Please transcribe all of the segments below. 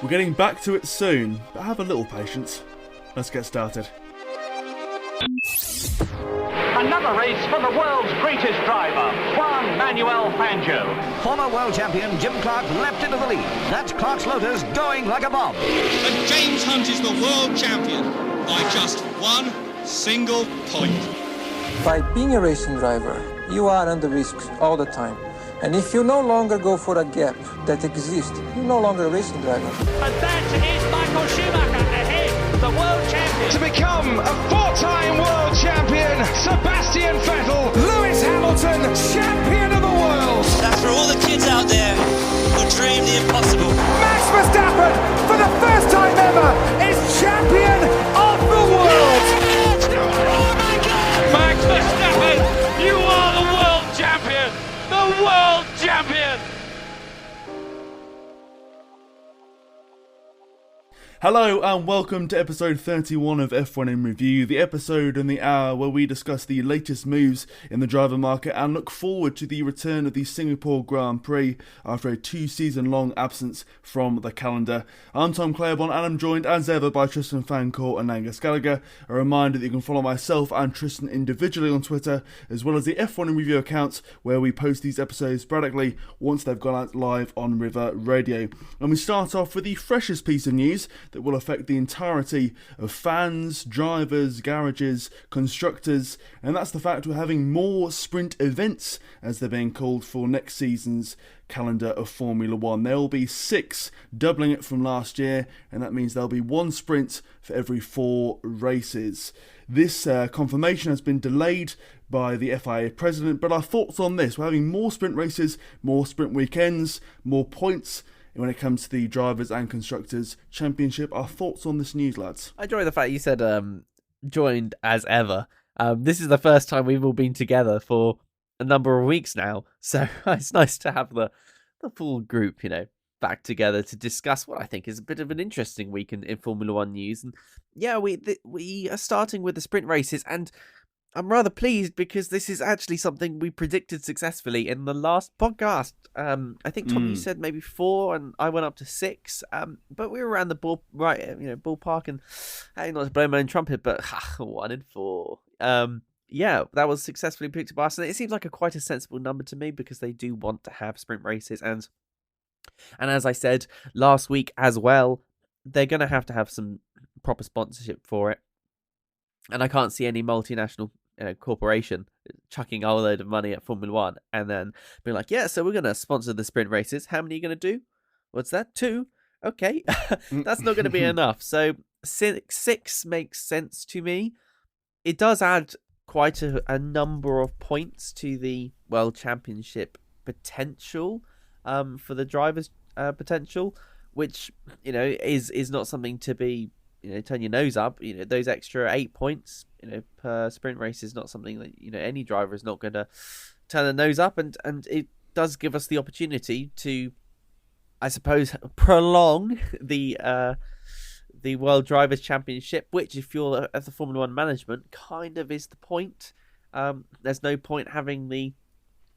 We're getting back to it soon, but have a little patience. Let's get started. Another race for the world's greatest driver, Juan Manuel Fangio. Former world champion Jim Clark leapt into the lead. That's Clark's Lotus going like a bomb. And James Hunt is the world champion by just one single point. By being a racing driver, you are under risks all the time. And if you no longer go for a gap that exists, you're no longer a racing driver. And that is Michael Schumacher ahead, the world champion. To become a four-time world champion, Sebastian Vettel, Lewis Hamilton, champion of the world. That's for all the kids out there who dream the impossible. Max Verstappen, for the first time ever, is champion of the world. Oh my God! Max Verstappen, you are the world champion! The world champion! Hello and welcome to episode 31 of F1 in Review, the episode and the hour where we discuss the latest moves in the driver market and look forward to the return of the Singapore Grand Prix after a 2-season long absence from the calendar. I'm Tom Clabon and I'm joined as ever by Tristan Fancourt and Angus Gallager. A reminder that you can follow myself and Tristan individually on Twitter, as well as the F1 in Review accounts where we post these episodes sporadically once they've gone out live on River Radio. And we start off with the freshest piece of news that will affect the entirety of fans, drivers, garages, constructors, and that's the fact we're having more sprint events, as they're being called, for next season's calendar of Formula 1. There will be 6, doubling it from last year, and that means there'll be 1 sprint for every 4 races. This confirmation has been delayed by the FIA president, but our thoughts on this: we're having more sprint races, more sprint weekends, more points when it comes to the Drivers' and Constructors' Championship. Our thoughts on this news, lads? I enjoy the fact you said joined as ever. This is the first time we've all been together for a number of weeks now, so it's nice to have the full group, back together to discuss what I think is a bit of an interesting week in Formula 1 news. And yeah, we are starting with the sprint races, and I'm rather pleased because this is actually something we predicted successfully in the last podcast. I think, Tom, you said maybe 4, and I went up to 6. But we were around the ballpark, and not to blow my own trumpet, but 1 in 4. Yeah, that was successfully predicted by us, and it seems like quite a sensible number to me because they do want to have sprint races, and as I said last week as well, they're going to have some proper sponsorship for it. And I can't see any multinational corporation chucking a whole load of money at Formula 1 and then being like, yeah, so we're going to sponsor the sprint races. How many are you going to do? What's that? 2? Okay. That's not going to be enough. So 6 makes sense to me. It does add quite a number of points to the World Championship potential, for the drivers' potential, which, is not something to be turn your nose up. Those extra 8 points, per sprint race is not something that, any driver is not going to turn their nose up. And it does give us the opportunity to, I suppose, prolong the World Drivers' Championship, which, if you're at the Formula 1 management, kind of is the point. There's no point having the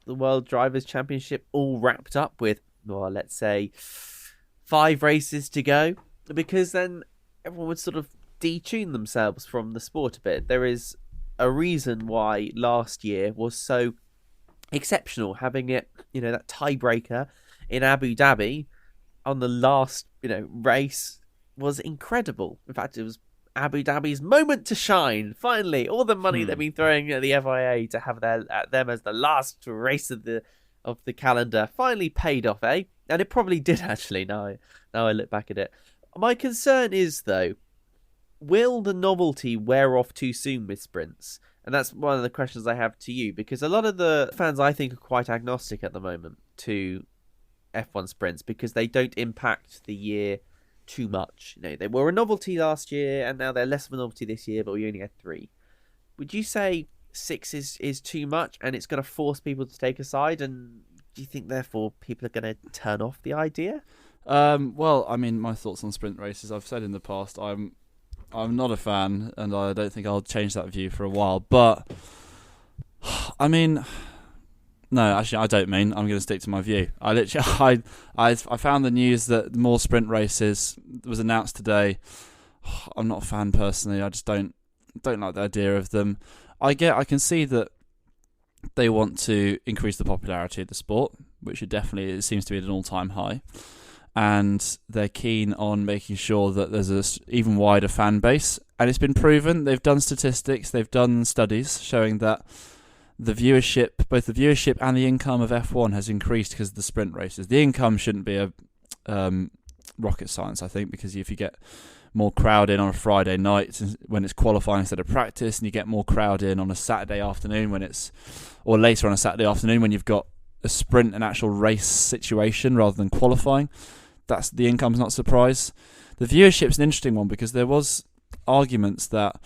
World Drivers' Championship all wrapped up with, well, let's say 5 races to go, because then everyone would sort of detune themselves from the sport a bit. There is a reason why last year was so exceptional, having it, that tiebreaker in Abu Dhabi on the last, race was incredible. In fact, it was Abu Dhabi's moment to shine. Finally, all the money they've been throwing at the FIA to have them as the last race of the calendar finally paid off, eh? And it probably did, actually. Now I look back at it. My concern is, though, will the novelty wear off too soon with sprints? And that's one of the questions I have to you, because a lot of the fans, I think, are quite agnostic at the moment to F1 sprints because they don't impact the year too much. They were a novelty last year, and now they're less of a novelty this year, but we only had 3. Would you say 6 is too much, and it's going to force people to take a side? And do you think, therefore, people are going to turn off the idea? Well, I mean, my thoughts on sprint races, I've said in the past, I'm not a fan, and I don't think I'll change that view for a while. But, I mean, No, actually, I don't mean. I'm going to stick to my view. I found the news that more sprint races was announced today. I'm not a fan personally. I just don't like the idea of them. I can see that they want to increase the popularity of the sport, which it seems to be at an all-time high, and they're keen on making sure that there's an even wider fan base. And it's been proven. They've done statistics. They've done studies showing that both the viewership and the income of F1 has increased because of the sprint races. The income shouldn't be a rocket science, I think, because if you get more crowd in on a Friday night when it's qualifying instead of practice, and you get more crowd in on a Saturday afternoon or later on a Saturday afternoon when you've got a sprint and actual race situation rather than qualifying, the income's not a surprise. The viewership's an interesting one because there was arguments that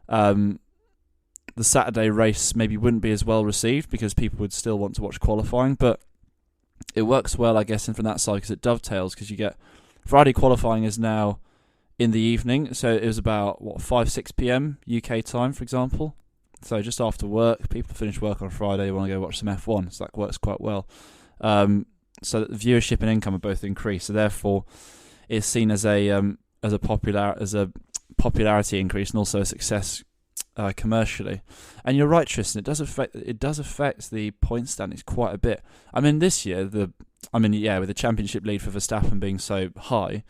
the Saturday race maybe wouldn't be as well received because people would still want to watch qualifying, but it works well, I guess, and from that side because it dovetails, because you get Friday qualifying is now in the evening, so it was about 5-6 p.m. UK time, for example. So just after work, people finish work on Friday, want to go watch some F1, so that works quite well. So that the viewership and income are both increased, so therefore it's seen as a popularity increase and also a success commercially. And you're right, Tristan, it does affect the point standings quite a bit. I mean, this year with the championship lead for Verstappen being so high,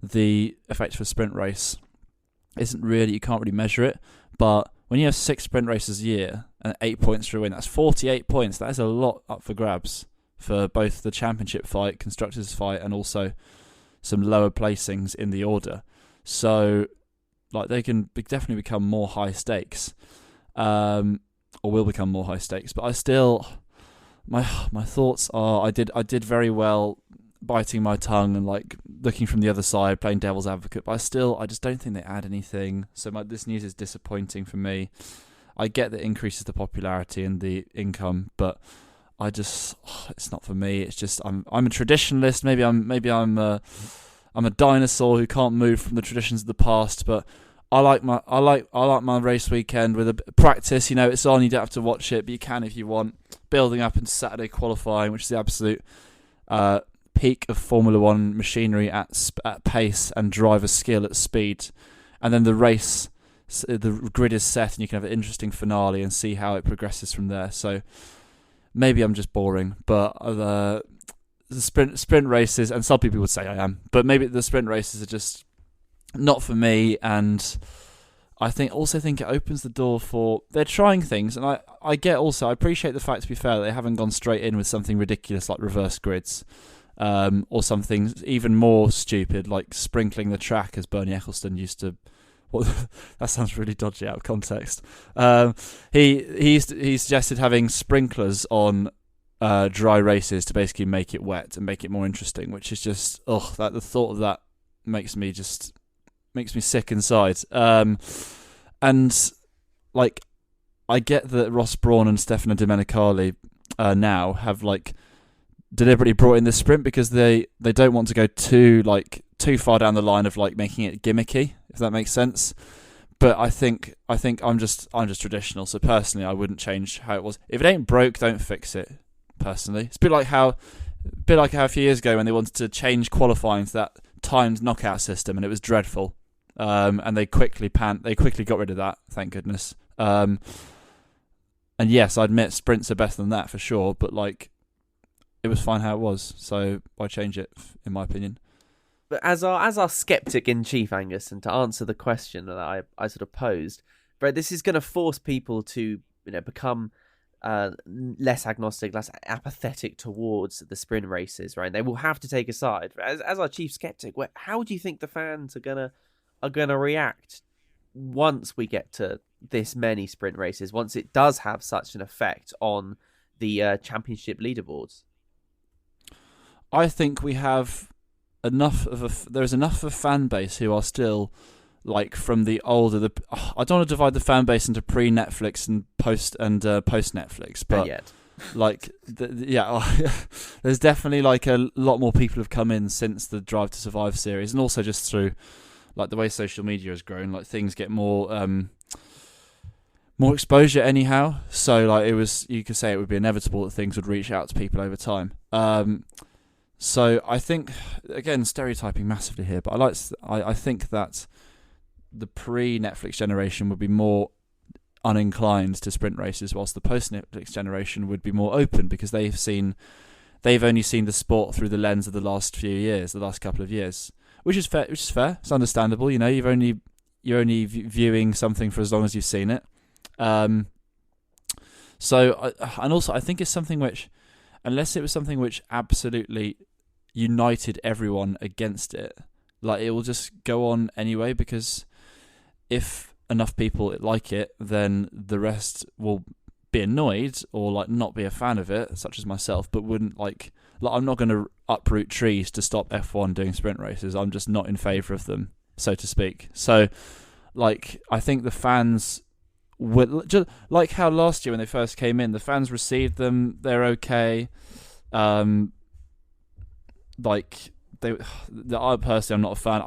the effect for a sprint race you can't really measure it. But when you have 6 sprint races a year and 8 points for a win, that's 48 points. That is a lot up for grabs for both the championship fight, constructors fight, and also some lower placings in the order. So they can definitely become more high stakes, or will become more high stakes. But I still, my thoughts are, I did very well biting my tongue and looking from the other side, playing devil's advocate. But I just don't think they add anything. So this news is disappointing for me. I get that it increases the popularity and the income, but it's not for me. It's just I'm a traditionalist. Maybe I'm a dinosaur who can't move from the traditions of the past, but I like my race weekend with a practice. It's on. You don't have to watch it, but you can if you want. Building up into Saturday qualifying, which is the absolute peak of Formula One machinery at pace and driver skill at speed, and then the race, the grid is set, and you can have an interesting finale and see how it progresses from there. So maybe I'm just boring, but the sprint races, and some people would say I am, but maybe the sprint races are just not for me. And I think it opens the door for, they're trying things, and I appreciate the fact, to be fair, that they haven't gone straight in with something ridiculous like reverse grids, or something even more stupid like sprinkling the track, as Bernie Ecclestone used to. Well, that sounds really dodgy out of context. He suggested having sprinklers on dry races to basically make it wet and make it more interesting, which is just the thought of that makes me sick inside. And I get that Ross Brawn and Stefano Domenicali now have deliberately brought in this sprint because they don't want to go too far down the line of making it gimmicky, if that makes sense. But I think I'm just traditional. So personally, I wouldn't change how it was. If it ain't broke, don't fix it. Personally, it's a bit like how a few years ago when they wanted to change qualifying to that timed knockout system, and it was dreadful. And they quickly got rid of that. Thank goodness. And yes, I admit sprints are better than that for sure. But it was fine how it was. So why change it? In my opinion. But as our skeptic in chief, Angus, and to answer the question that I sort of posed, Brett, this is going to force people to become less agnostic, less apathetic towards the sprint races, right? They will have to take a side. As our chief skeptic, how do you think the fans are gonna react once we get to this many sprint races? Once it does have such an effect on the championship leaderboards? I think we have there's enough of a fan base who are still from the older. I don't want to divide the fan base into pre-Netflix and post Netflix, but yet. There's definitely a lot more people have come in since the Drive to Survive series, and also just through the way social media has grown. Things get more more exposure anyhow. So like you could say it would be inevitable that things would reach out to people over time. So I think, again, stereotyping massively here, but I think that the pre-Netflix generation would be more uninclined to sprint races, whilst the post-Netflix generation would be more open, because they've only seen the sport through the lens of the last couple of years, which is fair. It's understandable. You're only viewing something for as long as you've seen it. And also I think it's something which, unless it was something which absolutely united everyone against it, like, it will just go on anyway, because if enough people like it, then the rest will be annoyed or like not be a fan of it, such as myself, but wouldn't like I'm not going to uproot trees to stop F1 doing sprint races. I'm just not in favour of them, so to speak. So like, I think the fans would, just like how last year when they first came in, the fans received them, they're okay. I personally, I'm not a fan.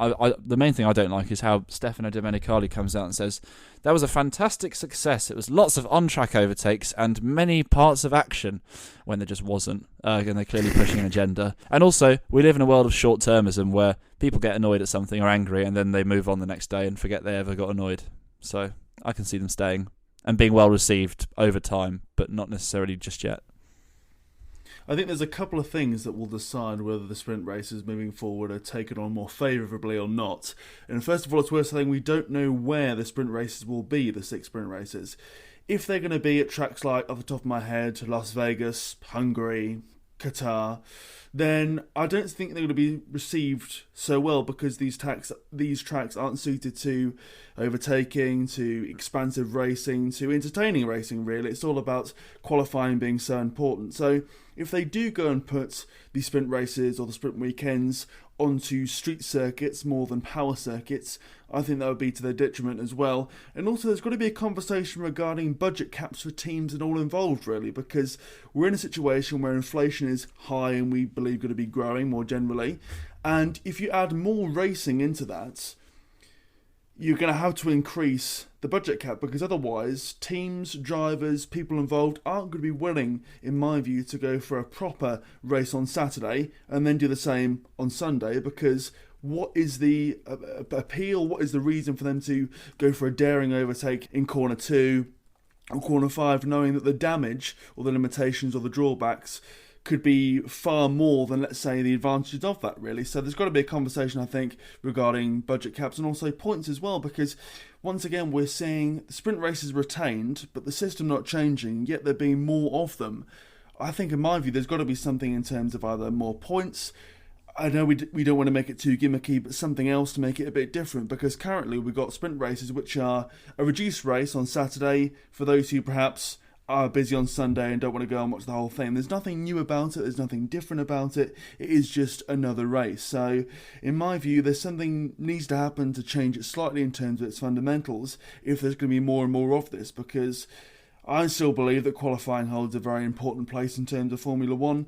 The main thing I don't like is how Stefano Domenicali comes out and says that was a fantastic success. It was lots of on-track overtakes and many parts of action, when there just wasn't. And they're clearly pushing an agenda. And also, we live in a world of short-termism where people get annoyed at something or angry, and then they move on the next day and forget they ever got annoyed. So I can see them staying and being well received over time, but not necessarily just yet. I think there's a couple of things that will decide whether the sprint races moving forward are taken on more favourably or not. And first of all, it's worth saying we don't know where the sprint races will be, the 6 sprint races. If they're going to be at tracks like, off the top of my head, Las Vegas, Hungary, Qatar, then I don't think they're going to be received so well, because these tracks aren't suited to overtaking, to expansive racing, to entertaining racing, really. It's all about qualifying being so important. So if they do go and put the sprint races or the sprint weekends onto street circuits more than power circuits, I think that would be to their detriment as well. And also, there's got to be a conversation regarding budget caps for teams and all involved, really, because we're in a situation where inflation is high and we believe going to be growing more generally. And if you add more racing into that, you're going to have to increase the budget cap, because otherwise teams, drivers, people involved aren't going to be willing, in my view, to go for a proper race on Saturday and then do the same on Sunday, because what is the appeal, what is the reason for them to go for a daring overtake in corner 2 or corner 5, knowing that the damage or the limitations or the drawbacks could be far more than, let's say, the advantages of that, really. So there's got to be a conversation, I think, regarding budget caps and also points as well, because once again, we're seeing the sprint races retained, but the system not changing, yet there being more of them. I think, in my view, there's got to be something in terms of either more points. I know we don't want to make it too gimmicky, but something else to make it a bit different, because currently we've got sprint races which are a reduced race on Saturday for those who perhaps are busy on Sunday and don't want to go and watch the whole thing. There's nothing new about it, there's nothing different about it, it is just another race. So in my view, there's something needs to happen to change it slightly in terms of its fundamentals if there's going to be more and more of this, because I still believe that qualifying holds a very important place in terms of Formula 1.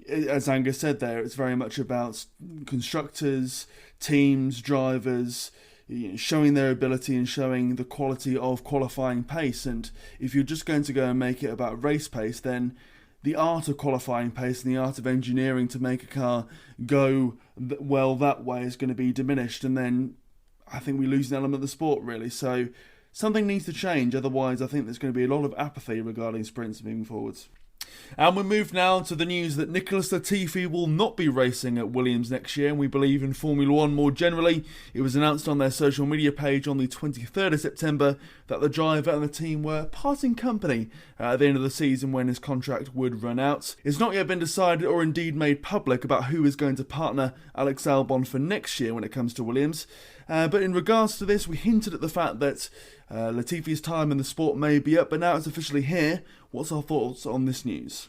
As Angus said there, it's very much about constructors, teams, drivers, showing their ability and showing the quality of qualifying pace. And if you're just going to go and make it about race pace, then the art of qualifying pace and the art of engineering to make a car go well that way is going to be diminished, and then I think we lose an element of the sport, really. So something needs to change, otherwise I think there's going to be a lot of apathy regarding sprints moving forwards. And we move now to the news that Nicolas Latifi will not be racing at Williams next year, and we believe in Formula 1 more generally. It was announced on their social media page on the 23rd of September that the driver and the team were parting company at the end of the season when his contract would run out. It's not yet been decided or indeed made public about who is going to partner Alex Albon for next year when it comes to Williams. But in regards to this, we hinted at the fact that Latifi's time in the sport may be up, but now it's officially here. What's our thoughts on this news?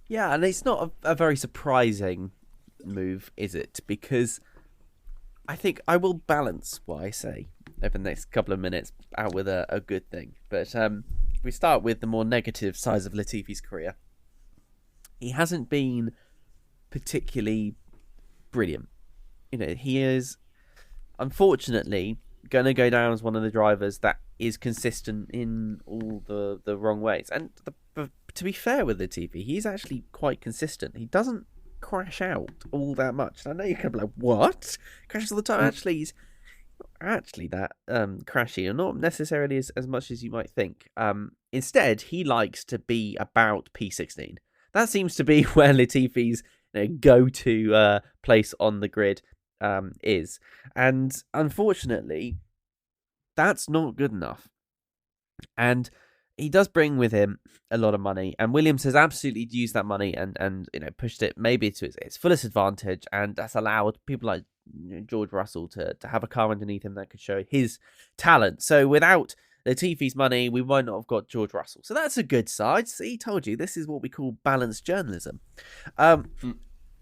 Yeah, and it's not a very surprising move, is it? Because I think I will balance what I say over the next couple of minutes out with a good thing. But we start with the more negative sides of Latifi's career. He hasn't been particularly brilliant. He is, unfortunately, going to go down as one of the drivers that is consistent in all the wrong ways. And to be fair with Latifi, he's actually quite consistent. He doesn't crash out all that much. And I know you can be like, what? Crashes all the time? Actually, he's not actually that crashy, or not necessarily as much as you might think. Instead, he likes to be about P16. That seems to be where Latifi's go-to place on the grid is. And unfortunately, that's not good enough. And he does bring with him a lot of money, and Williams has absolutely used that money and pushed it maybe to its fullest advantage, and that's allowed people like George Russell to have a car underneath him that could show his talent. So without Latifi's money, we might not have got George Russell. So that's a good side. See, told you, this is what we call balanced journalism.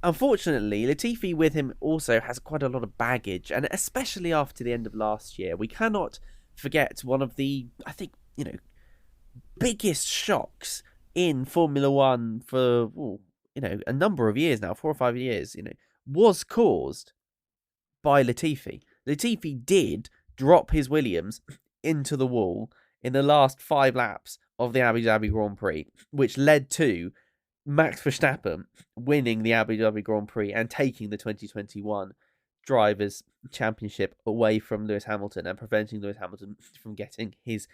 Unfortunately, Latifi with him also has quite a lot of baggage, and especially after the end of last year, we cannot forget one of the, I think, biggest shocks in Formula One for a number of years now, 4 or 5 years, was caused by Latifi. Latifi did drop his Williams into the wall in the last 5 laps of the Abu Dhabi Grand Prix, which led to Max Verstappen winning the Abu Dhabi Grand Prix and taking the 2021 Drivers' Championship away from Lewis Hamilton and preventing Lewis Hamilton from getting his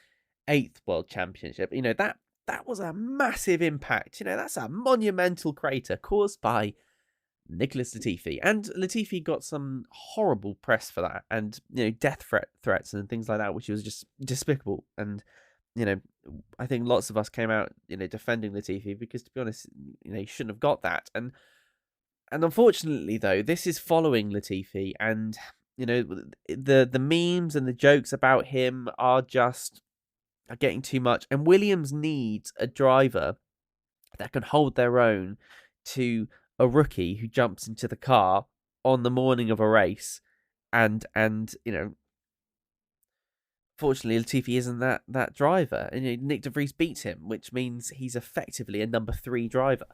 8th World Championship. That was a massive impact. That's a monumental crater caused by Nicolas Latifi. And Latifi got some horrible press for that, and death threats and things like that, which was just despicable. And I think lots of us came out defending Latifi because, to be honest, he shouldn't have got that. And unfortunately, though, this is following Latifi, and the memes and the jokes about him are getting too much. And Williams needs a driver that can hold their own to a rookie who jumps into the car on the morning of a race, and fortunately Latifi isn't that driver, and Nick Devries beats him, which means he's effectively a number 3 driver,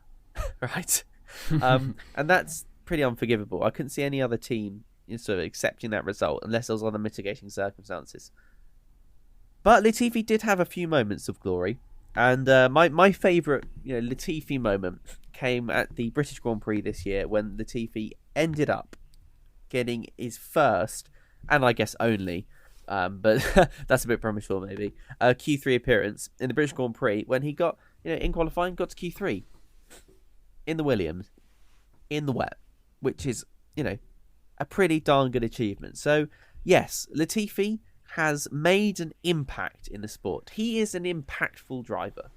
right? And that's pretty unforgivable. I couldn't see any other team sort of accepting that result unless there was other mitigating circumstances. But Latifi did have a few moments of glory, and my favourite Latifi moment came at the British Grand Prix this year, when Latifi ended up getting his first, and I guess only, but that's a bit premature maybe, Q3 appearance in the British Grand Prix, when he got, in qualifying, got to Q3 in the Williams, in the wet, which is, a pretty darn good achievement. So, yes, Latifi has made an impact in the sport. He is an impactful driver.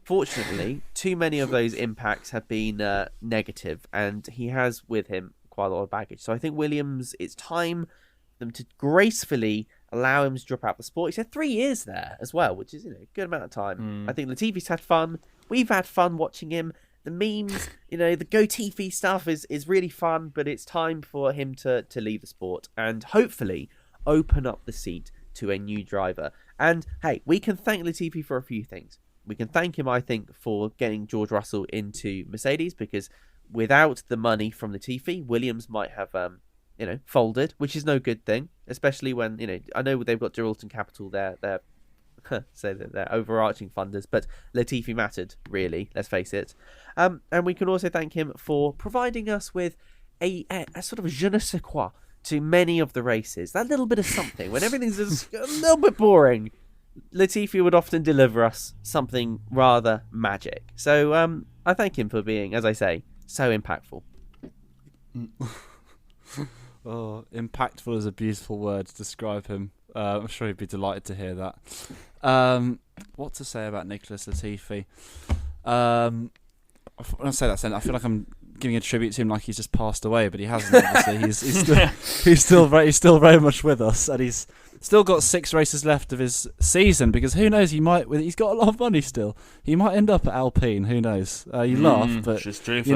Fortunately, too many of those impacts have been negative, and he has with him quite a lot of baggage. So I think Williams, it's time for them to gracefully allow him to drop out the sport. He's had 3 years there as well, which is a good amount of time. I think Latifi's had fun. We've had fun watching him. The memes, the Go-Tifi stuff is really fun, but it's time for him to leave the sport and hopefully open up the seat to a new driver. And hey, we can thank Latifi for a few things. We can thank him, I think, for getting George Russell into Mercedes, because without the money from Latifi, Williams might have, folded, which is no good thing, especially when, I know they've got Geraldton Capital there, so they're overarching funders, but Latifi mattered, really, let's face it. And we can also thank him for providing us with a sort of je ne sais quoi to many of the races. That little bit of something. When everything's just a little bit boring, Latifi would often deliver us something rather magic. So I thank him for being, as I say, so impactful. Oh, impactful is a beautiful word to describe him. I'm sure he'd be delighted to hear that. What to say about Nicolas Latifi? When I say that, I feel like I'm giving a tribute to him like he's just passed away, but he hasn't. Obviously, he's still very much with us, and he's still got 6 races left of his season. Because who knows? He's got a lot of money still. He might end up at Alpine. Who knows? You laugh, but just true, you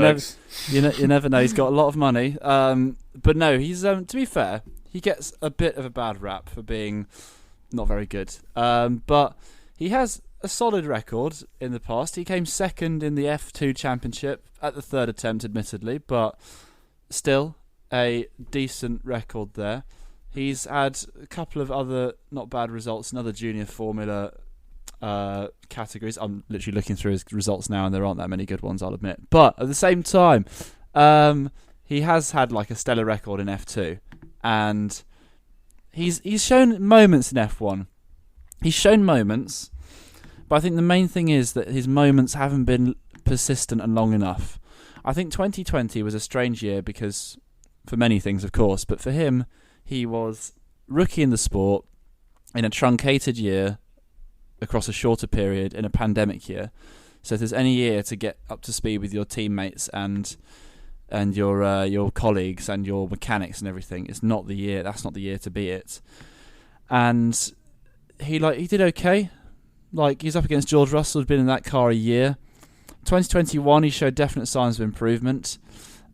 never know. He's got a lot of money. But no, he's to be fair, he gets a bit of a bad rap for being not very good. But he has a solid record in the past. He came second in the F2 Championship at the 3rd attempt, admittedly, but still a decent record there. He's had a couple of other not bad results in other junior Formula categories. I'm literally looking through his results now, and there aren't that many good ones, I'll admit. But at the same time, he has had like a stellar record in F2, and he's shown moments in F1. He's shown moments, but I think the main thing is that his moments haven't been persistent and long enough. I think 2020 was a strange year because, for many things, of course, but for him, he was rookie in the sport in a truncated year across a shorter period in a pandemic year. So if there's any year to get up to speed with your teammates and your colleagues and your mechanics and everything, it's not the year. That's not the year to be it. And he did okay. Like, he's up against George Russell, who's been in that car a year. 2021, he showed definite signs of improvement.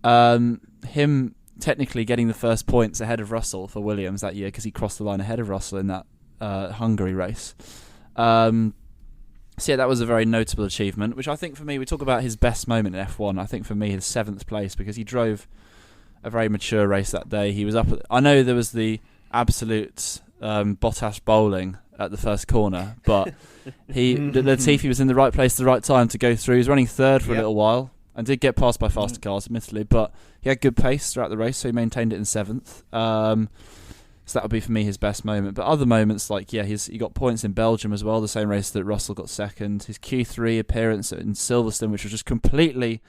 Him technically getting the first points ahead of Russell for Williams that year because he crossed the line ahead of Russell in that Hungary race. So yeah, that was a very notable achievement, which I think for me, we talk about his best moment in F1. I think for me, his 7th place, because he drove a very mature race that day. He was up I know there was the absolute Bottas bowling at the first corner, but Latifi was in the right place at the right time to go through. He was running third for a little while and did get passed by faster cars, admittedly, but he had good pace throughout the race, so he maintained it in 7th. So that would be for me his best moment. But other moments, like he got points in Belgium as well, the same race that Russell got second. His Q3 appearance in Silverstone, which was just completely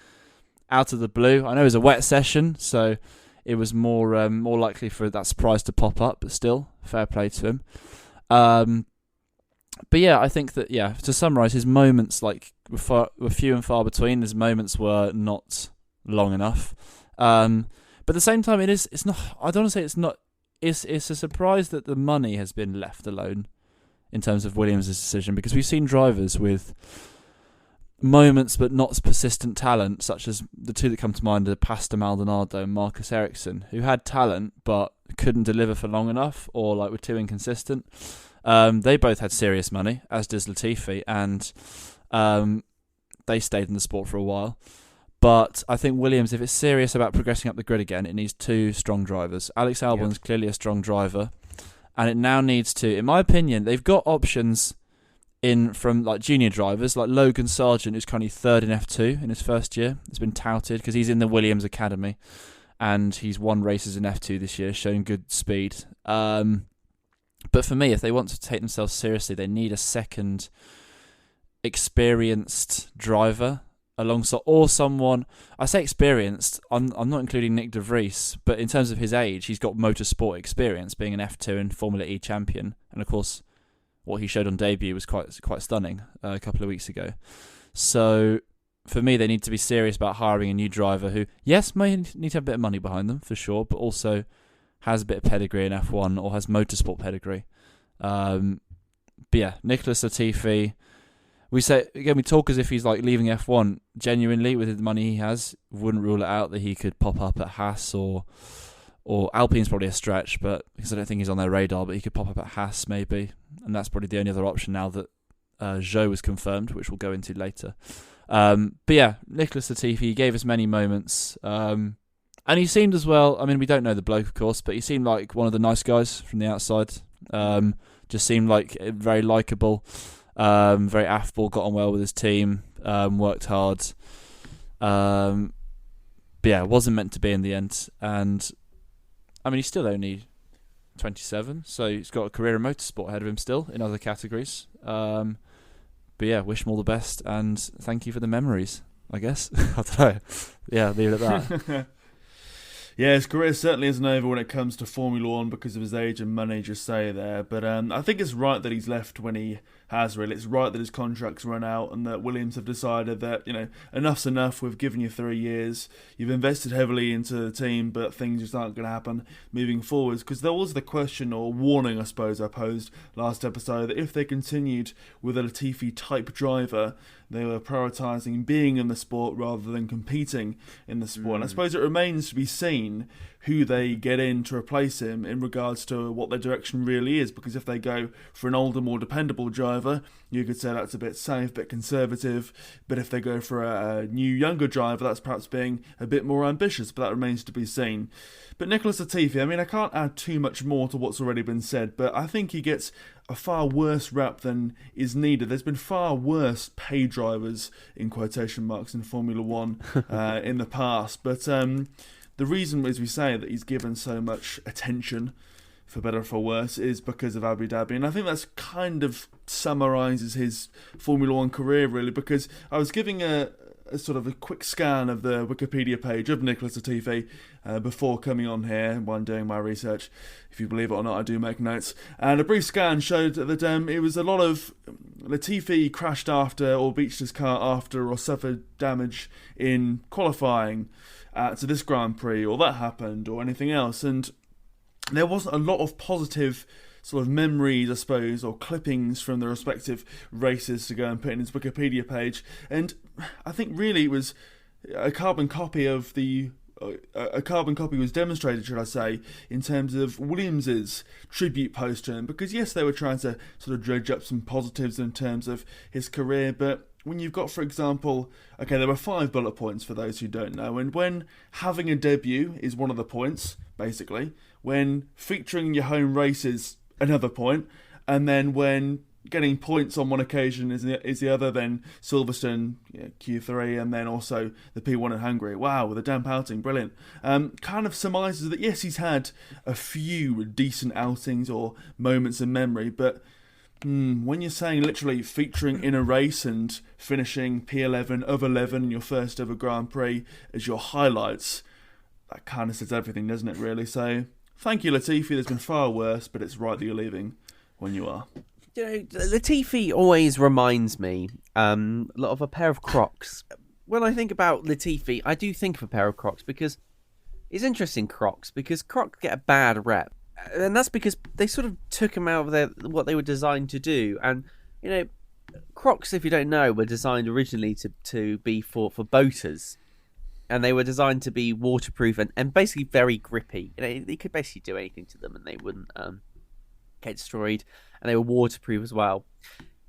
out of the blue. I know it was a wet session, so it was more likely for that surprise to pop up, but still, fair play to him. But yeah, I think that, to summarise, his moments were few and far between. His moments were not long enough. But at the same time, it's not. I don't want to say it's not. It's a surprise that the money has been left alone in terms of Williams' decision, because we've seen drivers with moments but not persistent talent, such as the two that come to mind are Pastor Maldonado and Marcus Ericsson, who had talent but couldn't deliver for long enough, or were too inconsistent. They both had serious money, as does Latifi, and they stayed in the sport for a while. But I think Williams, if it's serious about progressing up the grid again, it needs 2 strong drivers. Alex Albon's clearly a strong driver, and it now needs to, in my opinion, they've got options from junior drivers, like Logan Sargent, who's currently 3rd in F2 in his first year. It's been touted because he's in the Williams Academy, and he's won races in F2 this year, showing good speed. But for me, if they want to take themselves seriously, they need a second experienced driver alongside, or someone. I say experienced, I'm not including Nick Devries, but in terms of his age, he's got motorsport experience, being an F2 and Formula E champion, and of course, what he showed on debut was quite stunning a couple of weeks ago. So for me, they need to be serious about hiring a new driver who, yes, may need to have a bit of money behind them for sure, but also has a bit of pedigree in F1 or has motorsport pedigree. But yeah, Nicolas Latifi. We talk as if he's leaving F1. Genuinely, with the money he has, wouldn't rule it out that he could pop up at Haas or Alpine's probably a stretch, but because I don't think he's on their radar. But he could pop up at Haas maybe, and that's probably the only other option now that Zhou was confirmed, which we'll go into later. But yeah, Nicolas Latifi, he gave us many moments, and he seemed as well. I mean, we don't know the bloke, of course, but he seemed like one of the nice guys from the outside. Just seemed like very likeable. Very affable, got on well with his team, worked hard. But yeah, it wasn't meant to be in the end. And I mean, he's still only 27, so he's got a career in motorsport ahead of him still in other categories. But yeah, wish him all the best and thank you for the memories, I guess. I don't know. Yeah, leave it at that. Yeah, his career certainly isn't over when it comes to Formula 1 because of his age and money, just say there. But I think it's right that he's left when he has, really. It's right that his contract's run out and that Williams have decided that, enough's enough. We've given you 3 years. You've invested heavily into the team, but things just aren't going to happen moving forwards. Because there was the question, or warning, I suppose, I posed last episode, that if they continued with a Latifi-type driver, they were prioritising being in the sport rather than competing in the sport. And I suppose it remains to be seen seen who they get in to replace him in regards to what their direction really is. Because if they go for an older, more dependable driver, you could say that's a bit safe, a bit conservative. But if they go for a new, younger driver, that's perhaps being a bit more ambitious. But that remains to be seen. But Nicolas Latifi, I mean, I can't add too much more to what's already been said, but I think he gets a far worse rap than is needed. There's been far worse pay drivers, in quotation marks, in Formula One in the past. But the reason, as we say, that he's given so much attention, for better or for worse, is because of Abu Dhabi. And I think that's kind of summarises his Formula One career, really, because I was giving a sort of a quick scan of the Wikipedia page of Nicolas Latifi before coming on here while doing my research. If you believe it or not, I do make notes. And a brief scan showed that it was a lot of Latifi crashed after or beached his car after or suffered damage in qualifying to this Grand Prix, or that happened, or anything else. And there wasn't a lot of positive sort of memories, I suppose, or clippings from the respective races to go and put in his Wikipedia page. And I think really it was a carbon copy of a carbon copy was demonstrated, should I say, in terms of Williams's tribute post to him. Because yes, they were trying to sort of dredge up some positives in terms of his career, but when you've got, for example, okay, there were 5 bullet points for those who don't know, and when having a debut is one of the points, basically, when featuring your home races another point, and then when getting points on one occasion is the other, then Silverstone, Q3, and then also the P1 in Hungary. Wow, with a damp outing, brilliant. Kind of surmises that yes, he's had a few decent outings or moments in memory, but when you're saying literally featuring in a race and finishing P11 of 11 in your first ever Grand Prix as your highlights, that kind of says everything, doesn't it, really? So thank you, Latifi. There's been far worse, but it's right that you're leaving when you are. You know, Latifi always reminds me a lot of a pair of Crocs. When I think about Latifi, I do think of a pair of Crocs because it's interesting, Crocs, because Crocs get a bad rep. And that's because they sort of took them out of what they were designed to do. And, you know, Crocs, if you don't know, were designed originally to be for boaters. And they were designed to be waterproof and basically very grippy. You know, you could basically do anything to them and they wouldn't get destroyed. And they were waterproof as well.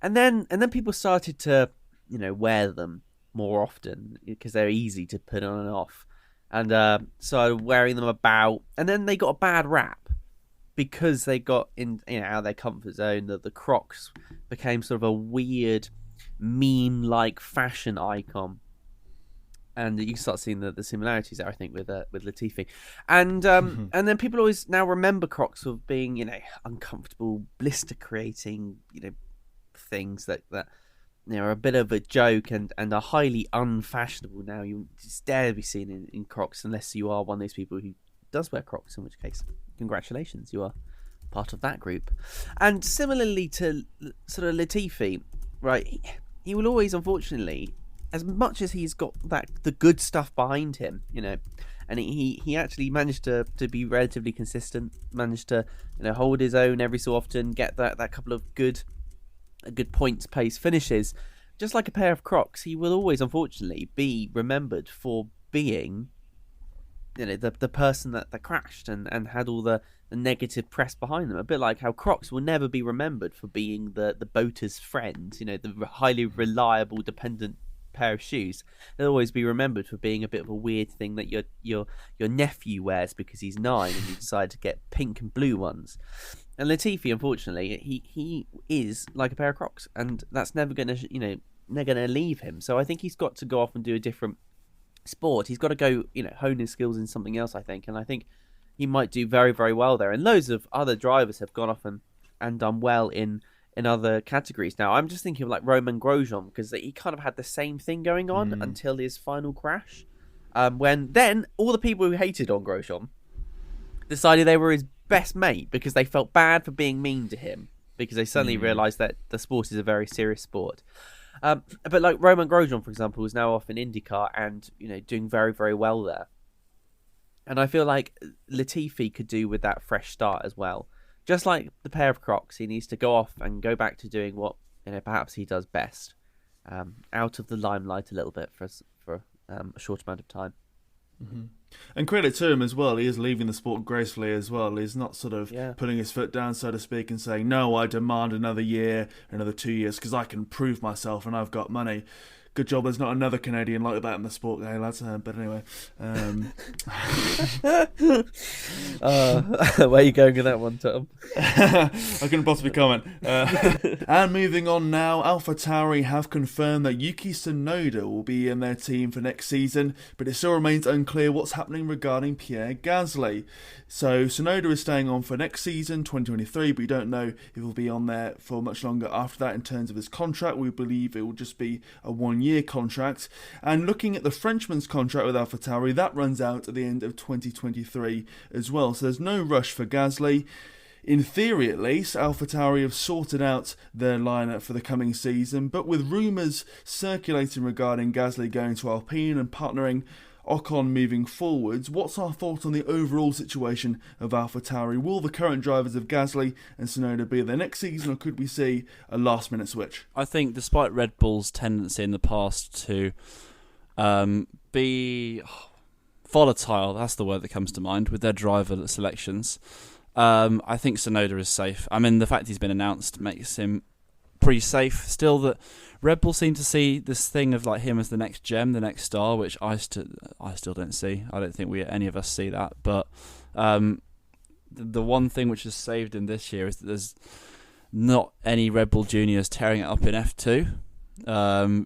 And then people started to, you know, wear them more often because they're easy to put on and off. And started wearing them about. And then they got a bad rap because they got in, you know, out of their comfort zone. The Crocs became sort of a weird meme-like fashion icon. And you can start seeing the similarities there, I think, with Latifi. And and then people always now remember Crocs of being, you know, uncomfortable, blister-creating, you know, things that you know, are a bit of a joke and are highly unfashionable now. You just dare be seen in Crocs unless you are one of those people who does wear Crocs, in which case, congratulations, you are part of that group. And similarly to sort of Latifi, right, he will always, unfortunately, as much as he's got the good stuff behind him, you know, and he actually managed to be relatively consistent, managed to, you know, hold his own every so often, get that couple of good points pace finishes, just like a pair of Crocs, he will always, unfortunately, be remembered for being, you know, the person that crashed and had all the negative press behind them. A bit like how Crocs will never be remembered for being the boater's friend, you know, the highly reliable, dependent pair of shoes. They'll always be remembered for being a bit of a weird thing that your nephew wears because he's 9 and you decide to get pink and blue ones. And Latifi, unfortunately, he is like a pair of Crocs, and that's never gonna leave him. So I think he's got to go off and do a different sport. He's got to go, you know, hone his skills in something else, I think, and I think he might do very, very well there. And loads of other drivers have gone off and done well in other categories. Now, I'm just thinking of like Romain Grosjean, because he kind of had the same thing going on until his final crash. When then all the people who hated on Grosjean decided they were his best mate because they felt bad for being mean to him, because they suddenly realised that the sport is a very serious sport. But like Romain Grosjean, for example, is now off in IndyCar and, you know, doing very, very well there. And I feel like Latifi could do with that fresh start as well. Just like the pair of Crocs, he needs to go off and go back to doing what, you know, perhaps he does best, out of the limelight a little bit for a short amount of time. And credit to him as well, he is leaving the sport gracefully as well. He's not sort of putting his foot down, so to speak, and saying, no, I demand another year, another 2 years, because I can prove myself and I've got money. Good job there's not another Canadian like that in the sport, lads. But anyway. Where are you going with that one, Tom? I couldn't possibly comment. And moving on now, Alfa Tauri have confirmed that Yuki Tsunoda will be in their team for next season, but it still remains unclear what's happening regarding Pierre Gasly. So Tsunoda is staying on for next season, 2023, but we don't know if he'll be on there for much longer after that in terms of his contract. We believe it will just be a 1-year contract. And looking at the Frenchman's contract with Alfa Tauri, that runs out at the end of 2023 as well. So there's no rush for Gasly. In theory, at least, Alfa Tauri have sorted out their lineup for the coming season, but with rumours circulating regarding Gasly going to Alpine and partnering Ocon moving forwards, what's our thoughts on the overall situation of Alfa Tauri? Will the current drivers of Gasly and Tsunoda be there next season, or could we see a last-minute switch? I think despite Red Bull's tendency in the past to be volatile, that's the word that comes to mind, with their driver selections, I think Tsunoda is safe. I mean, the fact he's been announced makes him pretty safe. Still, that Red Bull seem to see this thing of like him as the next gem, the next star, which I still don't see. I don't think any of us see that. But the one thing which has saved him this year is that there's not any Red Bull juniors tearing it up in F2.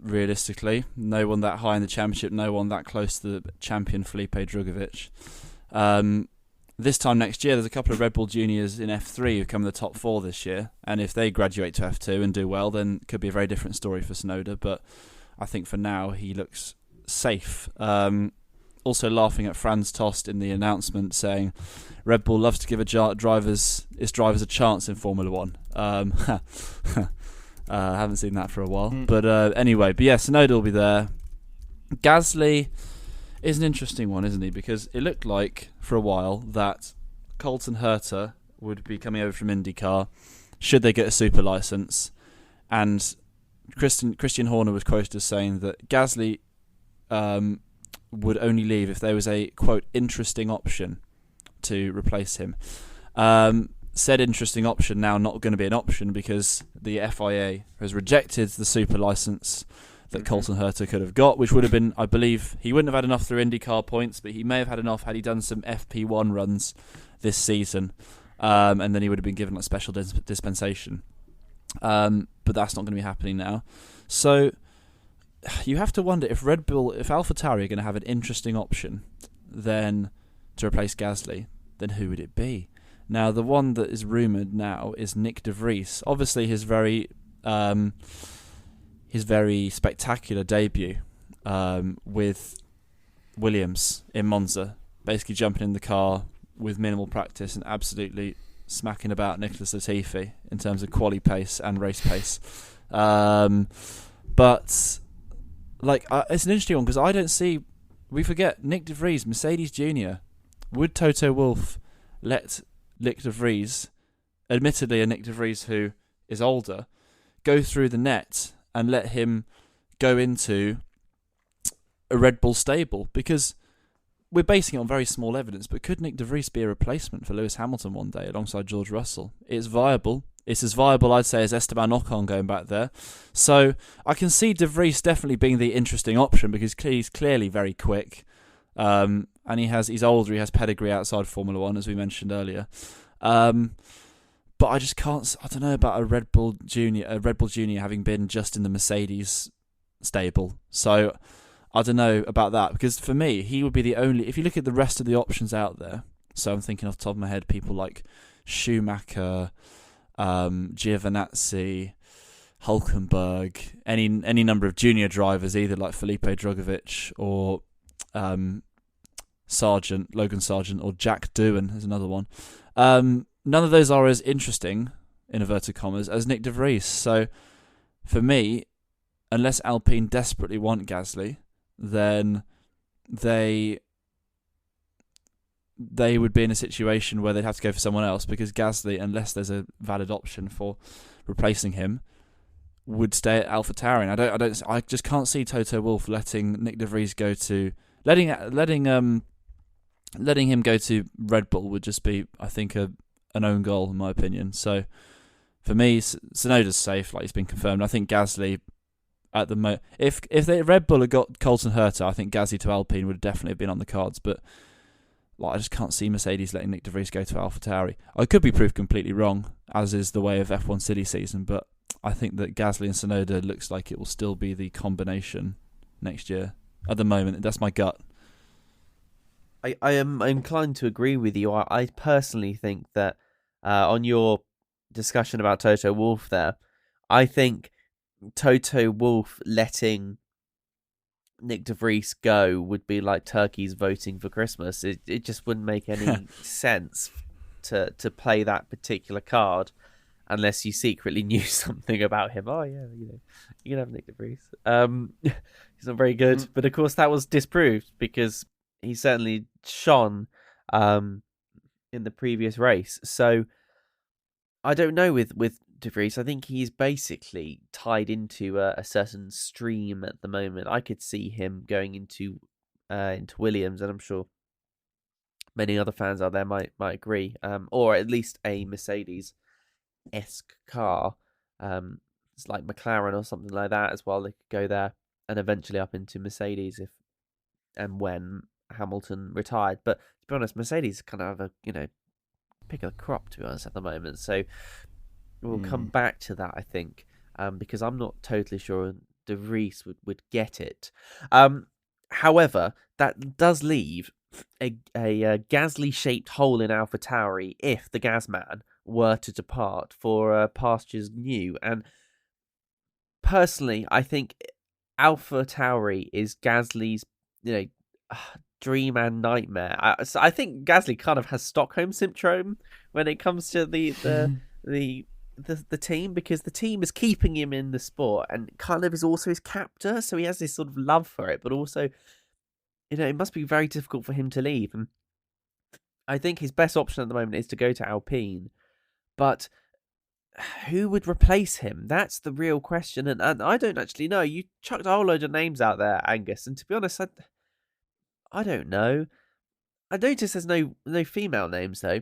Realistically, no one that high in the championship, no one that close to the champion Felipe Drugovich. This time next year, there's a couple of Red Bull juniors in F3 who come in the top 4 this year, and if they graduate to F2 and do well, then it could be a very different story for Tsunoda, but I think for now he looks safe. Also laughing at Franz Tost in the announcement saying Red Bull loves to give its drivers a chance in Formula 1. I haven't seen that for a while. But anyway, Tsunoda will be there. Gasly is an interesting one, isn't he? Because it looked like for a while that Colton Herta would be coming over from IndyCar should they get a super license, and Christian Horner was quoted as saying that Gasly would only leave if there was a quote interesting option to replace him. Said interesting option now not going to be an option because the FIA has rejected the super license that Colton Herta could have got, which would have been, I believe, he wouldn't have had enough through IndyCar points, but he may have had enough had he done some FP1 runs this season, and then he would have been given a special dispensation. But that's not going to be happening now. So you have to wonder if Alfa Tauri are going to have an interesting option then to replace Gasly, then who would it be? Now, the one that is rumoured now is Nick Devries. Obviously, his very spectacular debut with Williams in Monza, basically jumping in the car with minimal practice and absolutely smacking about Nicolas Latifi in terms of quali pace and race pace. But it's an interesting one because we forget Nick DeVries, Mercedes Junior. Would Toto Wolff let Nick DeVries, admittedly a Nick DeVries who is older, go through the net and let him go into a Red Bull stable? Because we're basing it on very small evidence, but could Nick DeVries be a replacement for Lewis Hamilton one day alongside George Russell? It's viable. It's as viable, I'd say, as Esteban Ocon going back there. So I can see DeVries definitely being the interesting option because he's clearly very quick. And he's older, he has pedigree outside Formula 1, as we mentioned earlier. But I just can't. I don't know about a Red Bull Junior having been just in the Mercedes stable. So I don't know about that because for me, he would be the only. If you look at the rest of the options out there, so I'm thinking off the top of my head, people like Schumacher, Giovannazzi, Hulkenberg, any number of junior drivers, either like Felipe Drugovich or Logan Sargent, or Jack Doohan is another one. None of those are as interesting, in inverted commas, as Nick DeVries. So, for me, unless Alpine desperately want Gasly, then they would be in a situation where they'd have to go for someone else because Gasly, unless there's a valid option for replacing him, would stay at Alfa Tauri. And I just can't see Toto Wolff letting Nick DeVries go to letting letting him go to Red Bull would just be, I think, an own goal in my opinion. So for me, Tsunoda's safe, like he's been confirmed. I think Gasly at the if Red Bull had got Colton Herta, I think Gasly to Alpine would definitely have been on the cards. But I just can't see Mercedes letting Nick Devries go to Alfa Tauri. I could be proved completely wrong, as is the way of F1 silly season, but I think that Gasly and Tsunoda looks like it will still be the combination next year. At the moment, that's my gut. I am inclined to agree with you. I personally think that on your discussion about Toto Wolff there, I think Toto Wolff letting Nick DeVries go would be like turkeys voting for Christmas. It just wouldn't make any sense to play that particular card unless you secretly knew something about him. Oh yeah, you can have Nick DeVries. He's not very good, but of course that was disproved because he certainly shone in the previous race. So I don't know with DeVries. I think he's basically tied into a certain stream at the moment. I could see him going into Williams, and I'm sure many other fans out there might agree, or at least a Mercedes-esque car. It's like McLaren or something like that as well. They could go there and eventually up into Mercedes if and when Hamilton retired. But to be honest, Mercedes kind of have a pick of the crop, to be honest, at the moment. So we'll come back to that, I think, because I'm not totally sure De Vries would get it. However, that does leave a Gasly-shaped hole in Alfa Tauri if the Gasman were to depart for pastures new. And personally, I think Alfa Tauri is Gasly's, dream and nightmare. I think Gasly kind of has Stockholm syndrome when it comes to the team, because the team is keeping him in the sport and kind of is also his captor, so he has this sort of love for it, but also it must be very difficult for him to leave. And I think his best option at the moment is to go to Alpine, but who would replace him? That's the real question, and I don't actually know. You chucked a whole load of names out there, Angus, and to be honest, I don't know. I noticed there's no female names though.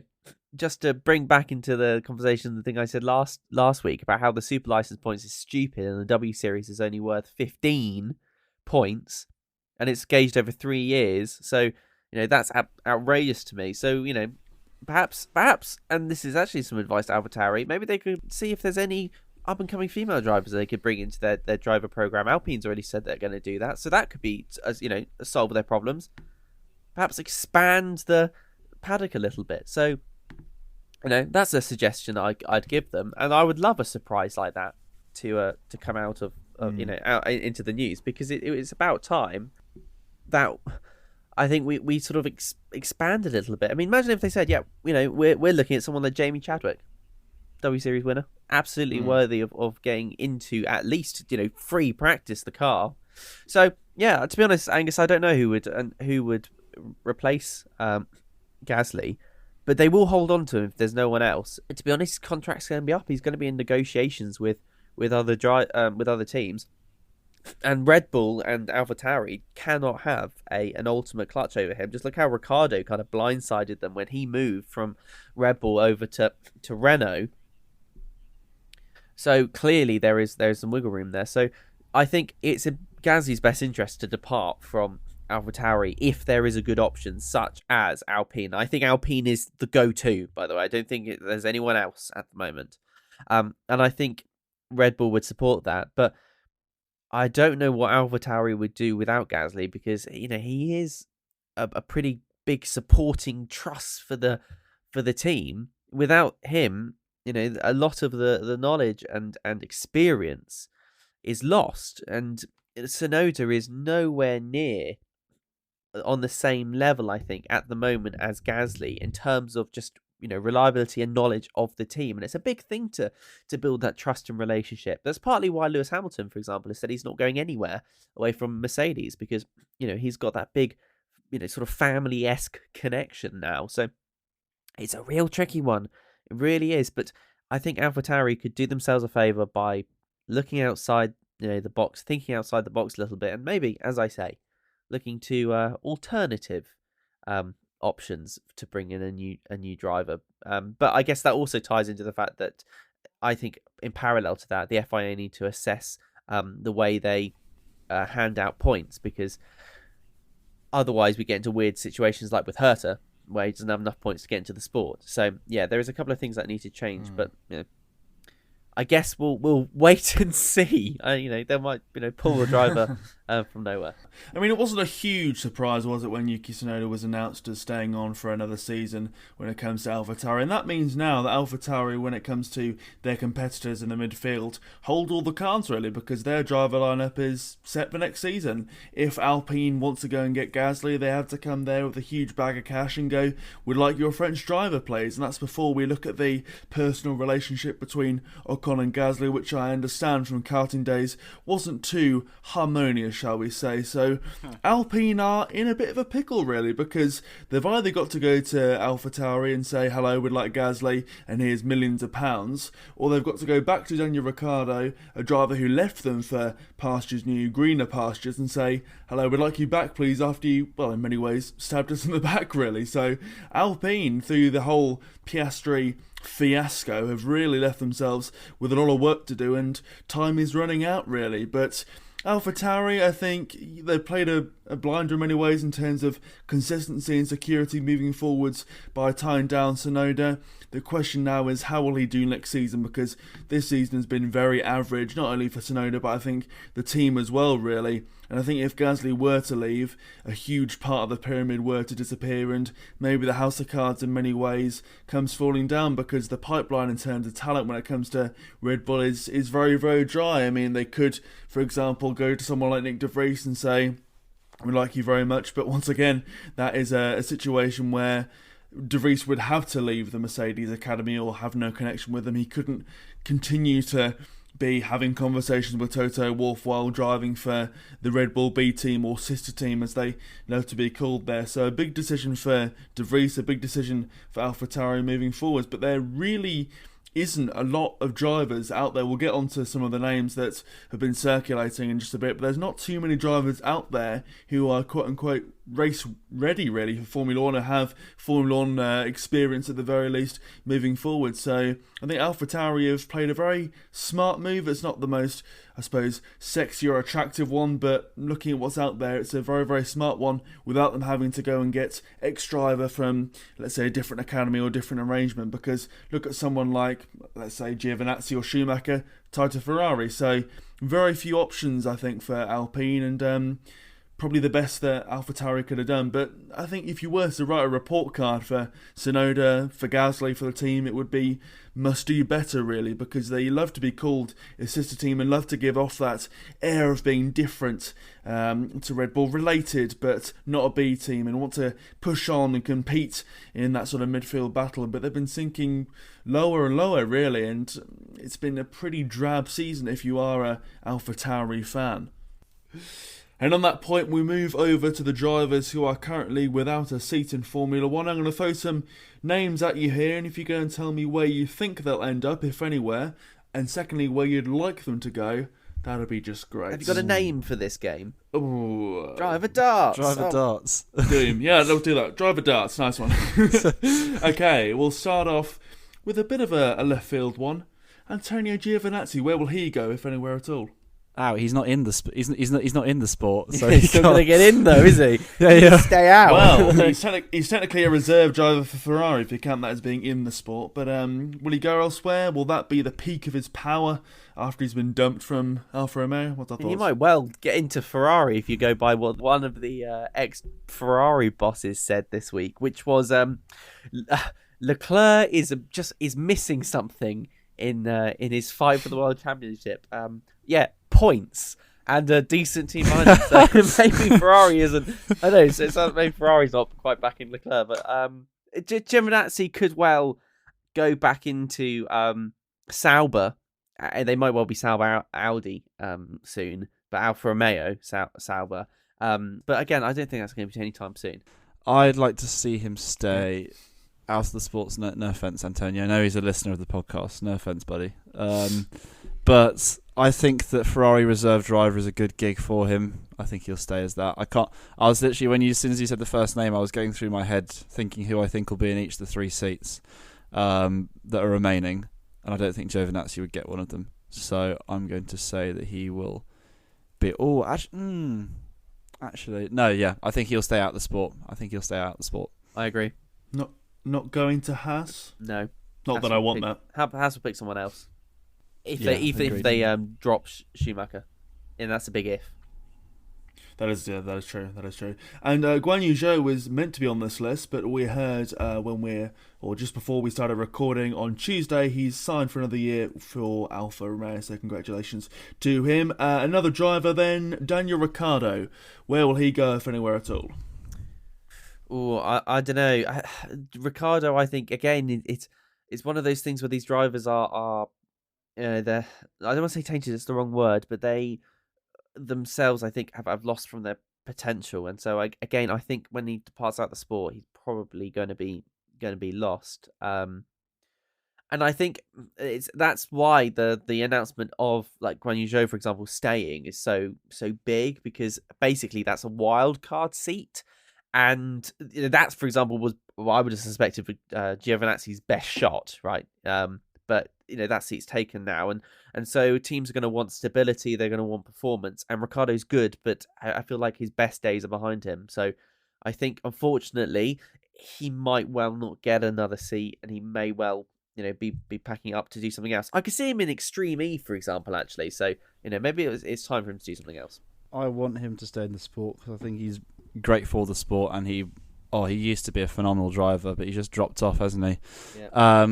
Just to bring back into the conversation the thing I said last week about how the super license points is stupid and the W Series is only worth 15 points and it's gauged over 3 years. So, that's outrageous to me. So, perhaps, and this is actually some advice to Alfa Tauri, maybe they could see if there's any up-and-coming female drivers they could bring into their driver program. Alpine's already said they're going to do that, so that could be, solve their problems. Perhaps expand the paddock a little bit. So, that's a suggestion I'd give them, and I would love a surprise like that to come out of out into the news, because it's about time that I think we sort of expand a little bit. I mean, imagine if they said, we're looking at someone like Jamie Chadwick, W Series winner, absolutely worthy of getting into at least free practice the car. So yeah, to be honest, Angus, I don't know who would replace Gasly, but they will hold on to him if there's no one else. And to be honest, his contract's going to be up. He's going to be in negotiations with other teams, and Red Bull and Alfa Tauri cannot have an ultimate clutch over him. Just look how Ricardo kind of blindsided them when he moved from Red Bull over to Renault. So clearly there's some wiggle room there. So I think it's in Gasly's best interest to depart from Alfa Tauri if there is a good option such as Alpine. I think Alpine is the go-to, by the way. I don't think there's anyone else at the moment. And I think Red Bull would support that. But I don't know what Alfa Tauri would do without Gasly, because he is a pretty big supporting truss for the team. Without him, a lot of the knowledge and experience is lost, and Tsunoda is nowhere near on the same level, I think, at the moment as Gasly in terms of just reliability and knowledge of the team. And it's a big thing to build that trust and relationship. That's partly why Lewis Hamilton, for example, has said he's not going anywhere away from Mercedes, because he's got that big sort of family-esque connection now. So it's a real tricky one. It really is. But I think AlphaTauri could do themselves a favour by looking outside the box, thinking outside the box a little bit, and maybe, as I say, looking to alternative options to bring in a new driver. But I guess that also ties into the fact that I think in parallel to that, the FIA need to assess the way they hand out points, because otherwise we get into weird situations like with Herta, where he doesn't have enough points to get into the sport. So yeah, there is a couple of things that need to change, but I guess we'll wait and see. They might pull the driver from nowhere. I mean, it wasn't a huge surprise, was it, when Yuki Tsunoda was announced as staying on for another season when it comes to Alfa Tauri? And that means now that Alfa Tauri, when it comes to their competitors in the midfield, hold all the cards really, because their driver lineup is set for next season. If Alpine wants to go and get Gasly, they have to come there with a huge bag of cash and go, "We'd like your French driver, please." And that's before we look at the personal relationship between Ocon and Gasly, which I understand from karting days wasn't too harmonious, shall we say. So Alpine are in a bit of a pickle really, because they've either got to go to Alfa Tauri and say, "Hello, we'd like Gasly and here's millions of pounds," or they've got to go back to Daniel Ricciardo, a driver who left them for pastures new, greener pastures, and say, "Hello, we'd like you back please," after you, well, in many ways stabbed us in the back really. So Alpine, through the whole Piastri fiasco, have really left themselves with a lot of work to do, and time is running out really. But Alfa Tauri, I think they played a blinder in many ways in terms of consistency and security moving forwards by tying down Tsunoda. The question now is, how will he do next season? Because this season has been very average, not only for Tsunoda, but I think the team as well, really. And I think if Gasly were to leave, a huge part of the pyramid were to disappear, and maybe the house of cards in many ways comes falling down, because the pipeline in terms of talent when it comes to Red Bull is very, very dry. I mean, they could, for example, go to someone like Nick Devries and say, "We like you very much," but once again, that is a situation where Devries would have to leave the Mercedes Academy or have no connection with them. He couldn't continue to be having conversations with Toto Wolff while driving for the Red Bull B team, or sister team as they love to be called there. So a big decision for DeVries, a big decision for Alfa Tauri moving forwards, but there really isn't a lot of drivers out there. We'll get onto some of the names that have been circulating in just a bit, but there's not too many drivers out there who are quote-unquote race ready really for Formula 1, or have Formula 1 experience at the very least moving forward. So I think Alfa Tauri have played a very smart move. It's not the most, I suppose, sexy or attractive one, but looking at what's out there, it's a very, very smart one without them having to go and get ex-driver from, let's say, a different academy or different arrangement. Because look at someone like, let's say, Giovannazzi or Schumacher tied to Ferrari. So very few options, I think, for Alpine, and probably the best that Alfa Tauri could have done. But I think if you were to write a report card for Tsunoda, for Gasly, for the team, it would be must do better really, because they love to be called a sister team and love to give off that air of being different to Red Bull, related but not a B team, and want to push on and compete in that sort of midfield battle. But they've been sinking lower and lower really, and it's been a pretty drab season if you are a Alfa Tauri fan. And on that point, we move over to the drivers who are currently without a seat in Formula 1. I'm going to throw some names at you here, and if you go and tell me where you think they'll end up, if anywhere, and secondly, where you'd like them to go, that would be just great. Have you got a name for this game? Ooh. Driver darts. Darts. Doom. Yeah, they'll do that. Driver darts. Nice one. Okay, we'll start off with a bit of a left field one. Antonio Giovannazzi, where will he go, if anywhere at all? Oh, he's not in the he's not in the sport, so he's not going to get in though, is he? Yeah. Stay out. Well, he's technically a reserve driver for Ferrari if you count that as being in the sport. But will he go elsewhere? Will that be the peak of his power after he's been dumped from Alfa Romeo? What's our thoughts? You might well get into Ferrari if you go by what one of the ex-Ferrari bosses said this week, which was Leclerc is missing something in his fight for the World Championship. Points and a decent team lineup. So maybe Ferrari isn't. I know. So maybe Ferrari's not quite back in Leclerc, but Giovannazzi could well go back into Sauber. They might well be Sauber Audi soon, but Alfa Romeo Sauber. But again, I don't think that's going to be anytime soon. I'd like to see him stay out of the sports. No offense, Antonio. I know he's a listener of the podcast. No offense, buddy. But I think that Ferrari reserve driver is a good gig for him. I think he'll stay as that. I was literally, as soon as you said the first name, I was going through my head thinking who I think will be in each of the 3 seats that are remaining, and I don't think Giovannazzi would get one of them. So I'm going to say that he will be. Oh, actually, no, yeah, I think he'll stay out of the sport. I agree. Not going to Haas. No, not Haas that I want that. Haas will pick someone else. If they drop Schumacher, and that's a big if. That is true. And Guan Yu Zhou was meant to be on this list, but we heard just before we started recording on Tuesday, he's signed for another year for Alfa Romeo, so congratulations to him. Another driver then, Daniel Ricciardo. Where will he go, if anywhere at all? Oh, I don't know. Ricardo, I think, again, it's one of those things where these drivers are I don't want to say tainted, it's the wrong word, but they themselves, I think, have lost from their potential, and so I think when he departs out the sport, he's probably going to be lost. And I think that's why the announcement of like Guan Yu Zhou, for example, staying is so big, because basically that's a wild card seat, and that's, for example, was what I would have suspected Giovannazzi's best shot, right? But that seat's taken now, and so teams are going to want stability. They're going to want performance, and Ricardo's good, but I feel like his best days are behind him. So I think, unfortunately, he might well not get another seat, and he may well be packing up to do something else. I could see him in Extreme E, for example, actually. So maybe it's time for him to do something else. I want him to stay in the sport because I think he's great for the sport, and he used to be a phenomenal driver, but he just dropped off, hasn't he? Yeah.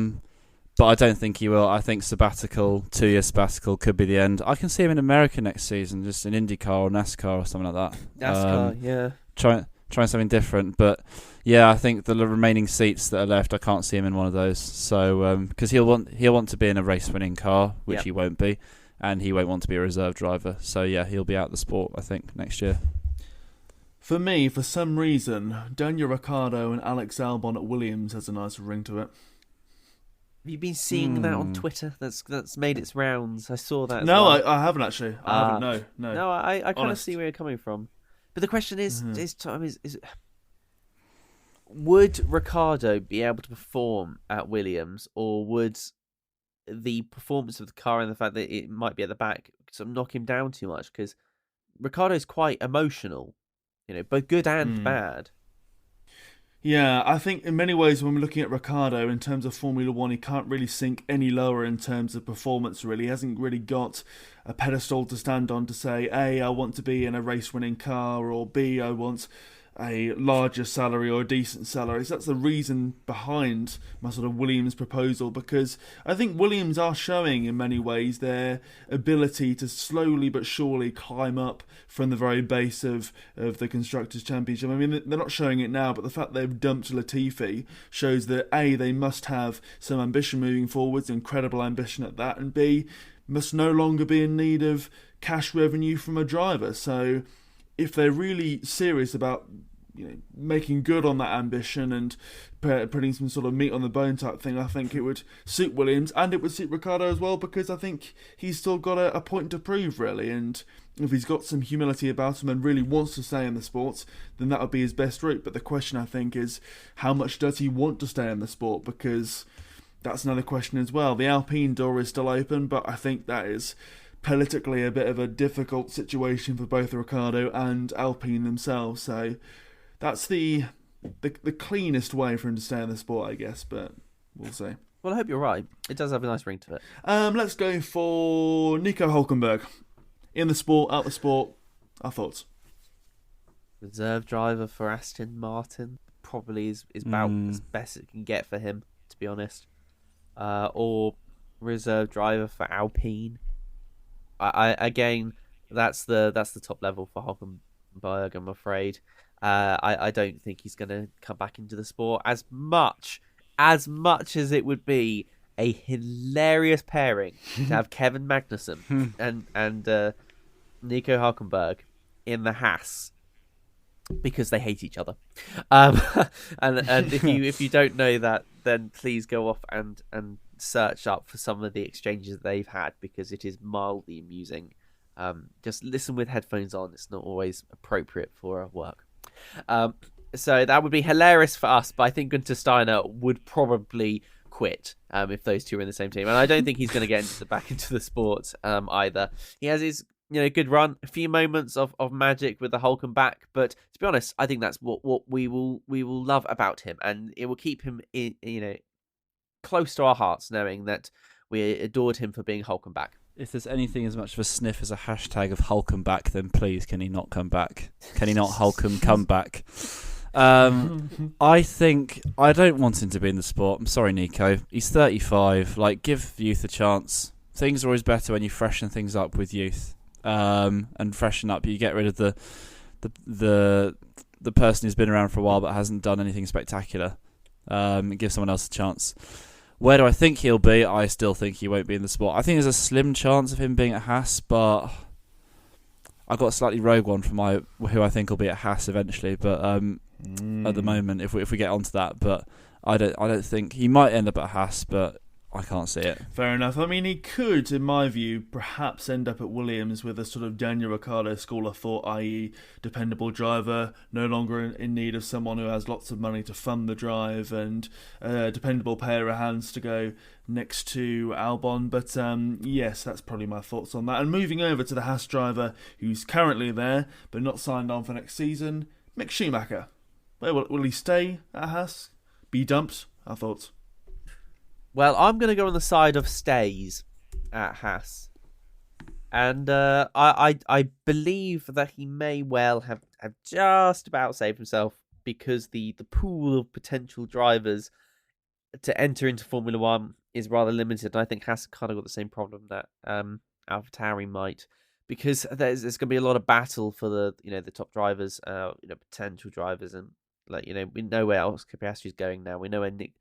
But I don't think he will. I think 2-year sabbatical could be the end. I can see him in America next season, just in IndyCar or NASCAR or something like that. NASCAR, yeah. Trying something different. But yeah, I think the remaining seats that are left, I can't see him in one of those. So because he'll want to be in a race-winning car, which he won't be, and he won't want to be a reserve driver. So yeah, he'll be out of the sport, I think, next year. For me, for some reason, Daniel Ricciardo and Alex Albon at Williams has a nice ring to it. Have you been seeing that on Twitter? That's made its rounds. I saw that. No, I haven't actually. I haven't. No. No, I kind of see where you're coming from. But the question is, would Ricardo be able to perform at Williams, or would the performance of the car and the fact that it might be at the back sort of knock him down too much? Because Ricardo's quite emotional, both good and bad. Yeah, I think in many ways when we're looking at Ricardo in terms of Formula One, he can't really sink any lower in terms of performance, really. He hasn't really got a pedestal to stand on to say, A, I want to be in a race-winning car, or B, I want a larger salary or a decent salary. So that's the reason behind my sort of Williams proposal, because I think Williams are showing in many ways their ability to slowly but surely climb up from the very base of the Constructors' Championship. I mean, they're not showing it now, but the fact they've dumped Latifi shows that A, they must have some ambition moving forwards, incredible ambition at that, and B, must no longer be in need of cash revenue from a driver. So if they're really serious about making good on that ambition and putting some sort of meat on the bone type thing, I think it would suit Williams, and it would suit Ricardo as well, because I think he's still got a point to prove, really, and if he's got some humility about him and really wants to stay in the sport, then that would be his best route. But the question, I think, is how much does he want to stay in the sport, because that's another question as well. The Alpine door is still open, but I think that is politically a bit of a difficult situation for both Ricardo and Alpine themselves, so that's the cleanest way for him to stay in the sport, I guess, but we'll see. Well, I hope you're right. It does have a nice ring to it. Let's go for Nico Hulkenberg. In the sport, out the sport, our thoughts. Reserve driver for Aston Martin probably is about as best it can get for him, to be honest. Or reserve driver for Alpine. I again, that's the top level for Hulkenberg, I'm afraid. I don't think he's going to come back into the sport as much as it would be a hilarious pairing to have Kevin Magnussen and Nico Hulkenberg in the Haas. because they hate each other. And if you don't know that, then please go off and search up for some of the exchanges that they've had, because it is mildly amusing. Just listen with headphones on. It's not always appropriate for work. So that would be hilarious for us, but I think Günther Steiner would probably quit if those two are in the same team. And I don't think he's going to get back into the sport either. He has his good run, a few moments of magic with the Hulkenberg, but to be honest, I think that's what we will love about him, and it will keep him in, close to our hearts, knowing that we adored him for being Hulkenberg. If there's anything as much of a sniff as a hashtag of Hulkenberg, then please, can he not come back? Can he not Hulken come back? I don't want him to be in the sport. I'm sorry, Nico. He's 35. Give youth a chance. Things are always better when you freshen things up with youth. And freshen up. You get rid of the person who's been around for a while but hasn't done anything spectacular. Give someone else a chance. Where do I think he'll be? I still think he won't be in the sport. I think there's a slim chance of him being at Haas, but I've got a slightly rogue one for who I think will be at Haas eventually. But at the moment, if we get onto that, but I don't think he might end up at Haas, but I can't see it. Fair enough. I mean, he could, in my view, perhaps end up at Williams with a sort of Daniel Ricciardo school of thought, i.e. dependable driver, no longer in need of someone who has lots of money to fund the drive, and a dependable pair of hands to go next to Albon. But yes, that's probably my thoughts on that. And moving over to the Haas driver who's currently there but not signed on for next season, Mick Schumacher. Will he stay at Haas? Be dumped? Our thoughts? Well, I'm going to go on the side of stays at Haas. And I believe that he may well have just about saved himself, because the pool of potential drivers to enter into Formula One is rather limited. And I think Haas kind of got the same problem that Alfa Tauri might, because there's going to be a lot of battle for the top drivers, potential drivers, and we know where else Piastri's going now. We know where Nick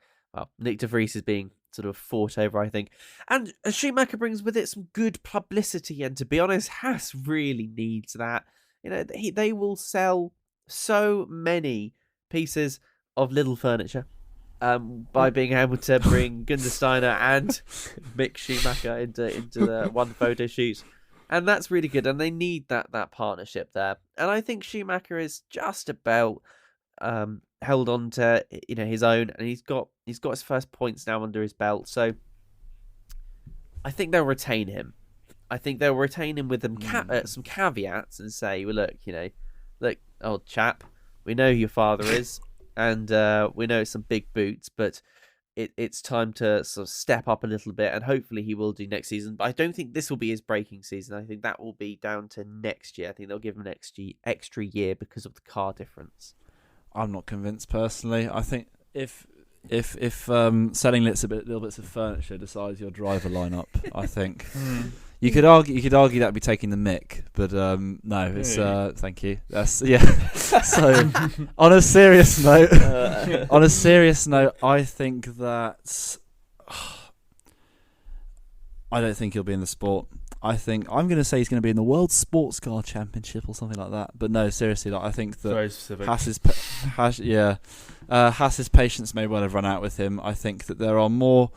Devries is being sort of fought over, I think. And Schumacher brings with it some good publicity, and to be honest, Haas really needs that. They will sell so many pieces of little furniture by being able to bring Günther Steiner and Mick Schumacher into the one photo shoot. And that's really good, and they need that partnership there. And I think Schumacher is just about held on to his own, and he's got his first points now under his belt. So I think they'll retain him. I think they'll retain him with some caveats and say, well, look, old chap, we know who your father is, and we know some big boots, but it's time to sort of step up a little bit, and hopefully he will do next season. But I don't think this will be his breaking season. I think that will be down to next year. I think they'll give him an extra year because of the car difference. I'm not convinced personally. I think if selling little bits of furniture decides your driver lineup, I think you could argue that'd be taking the mick, but no, it's thank you. That's So on a serious note, I think that I don't think he'll be in the sport. I think I'm going to say he's going to be in the World Sports Car Championship or something like that. But no, seriously, I think that very specific. Haas's patience may well have run out with him. I think that there are more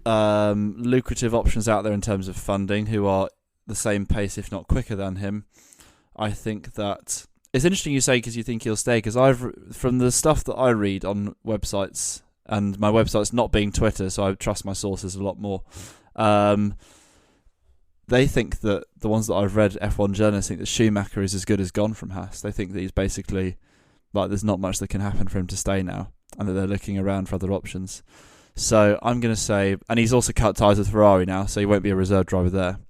lucrative options out there in terms of funding who are the same pace, if not quicker than him. I think that it's interesting you say because you think he'll stay, because from the stuff that I read on websites, and my website's not being Twitter, so I trust my sources a lot more. They think that the ones that I've read, F1 journalists think that Schumacher is as good as gone from Haas. They think that he's basically there's not much that can happen for him to stay now, and that they're looking around for other options. So I'm going to say, and he's also cut ties with Ferrari now, so he won't be a reserve driver there.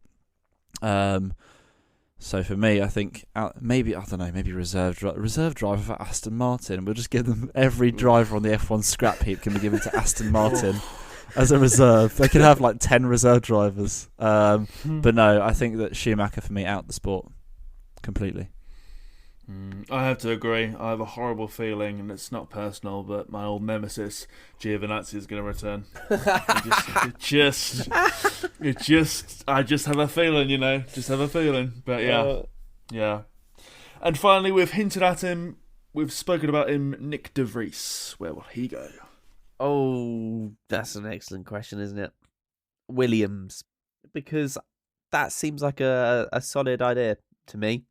So for me, I think maybe reserve driver for Aston Martin. We'll just give them every driver on the F1 scrap heap can be given to Aston Martin. As a reserve. They could have 10 reserve drivers. But no, I think that Schumacher, for me, out the sport completely. I have to agree. I have a horrible feeling, and it's not personal, but my old nemesis, Giovannazzi, is going to return. I just have a feeling, Just have a feeling. But yeah. And finally, we've hinted at him, we've spoken about him, Nick Devries. Where will he go? Oh, that's an excellent question, isn't it? Williams, because that seems like a solid idea to me.